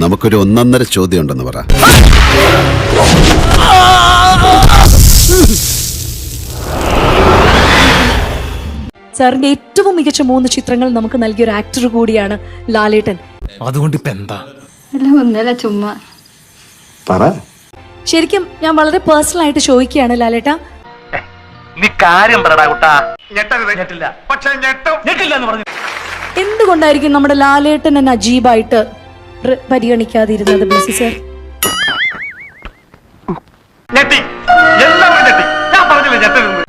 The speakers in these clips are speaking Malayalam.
നമുക്കൊരു ഒന്നൊന്നര ചോദ്യം ഉണ്ടെന്ന് പറ. സാറിന്റെ ഏറ്റവും മികച്ച 3 ചിത്രങ്ങൾ നമുക്ക് നൽകിയ ഒരു ആക്ടർ കൂടിയാണ് ലാലേട്ടൻ. അതുകൊണ്ട് ഇപ്പൊ എന്താ? ഒന്നല്ല ചുമ്മാ പറ. ശരിക്കും ഞാൻ വളരെ പേഴ്സണൽ ആയിട്ട് ചോദിക്കുകയാണ് ലാലേട്ട, നീ കാര്യം പറടാ കുട്ടാ. ഞെട്ടില്ല. പക്ഷേ ഞെട്ടില്ല എന്ന് പറഞ്ഞു. എന്തുകൊണ്ടായിരിക്കും നമ്മുടെ ലാലേട്ടൻ എന്നെ അജീബായിട്ട് പരിഗണിക്കാതിരുന്നത് ബ്ലസി സർ? ഞെട്ടി, എല്ലാവരും ഞെട്ടി. ഞാൻ പറഞ്ഞില്ല ഞെട്ടരുത്.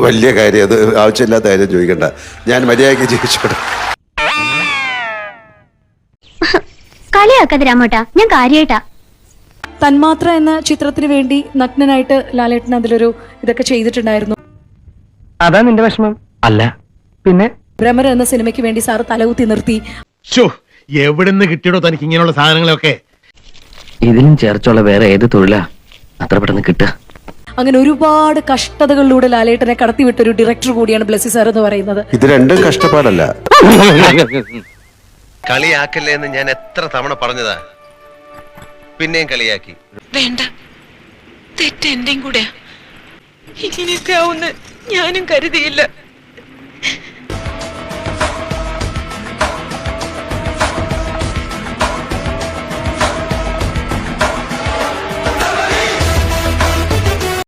വലിയ കാര്യം, അത് ആവശ്യമില്ലാത്ത കാര്യം ചോദിക്കണ്ട. ഞാൻ മര്യാദയ്ക്ക് ജീവിച്ചോട്ടെ. കളിയാക്കാതെ രാമോട്ടാ, ഞാൻ കാര്യായിട്ടാ. തന്മാത്ര എന്ന ചിത്രത്തിന് വേണ്ടി നഗ്നനായിട്ട് ലാലേട്ടൻ അതിലൊരു ഇതൊക്കെ ചെയ്തിട്ടുണ്ടായിരുന്നു. അതാ നിന്റെ വിഷമം? അല്ല പിന്നെ. ഭ്രമർ എന്ന സിനിമയ്ക്ക് വേണ്ടി സാറ് തലകുത്തി നിർത്തി. എവിടുന്ന് കിട്ടിയോ തനിക്ക് ഇങ്ങനെയുള്ള സാധനങ്ങളൊക്കെ? ഇതിലും ചേർച്ചുള്ള വേറെ ഏത് തൊഴിലാ അത്ര പെട്ടെന്ന് കിട്ടുക? അങ്ങനെ ഒരുപാട് കഷ്ടതകളിലൂടെ ലാലേട്ടനെ കടത്തിവിട്ട ഒരു ഡയറക്ടർ കൂടിയാണ് ബ്ലസി സാർ എന്ന് പറയുന്നത്. ഇത് രണ്ടും കഷ്ടപ്പാടല്ല. കളിയാക്കല്ലേ എന്ന് ഞാൻ എത്ര തവണ പറഞ്ഞതാ, പിന്നെയും കളിയാക്കി. വേണ്ട, തെറ്റ് എന്റെയും കൂടെ. ഇങ്ങനെയൊക്കെ ആവുന്ന ഞാനും കരുതിയില്ല.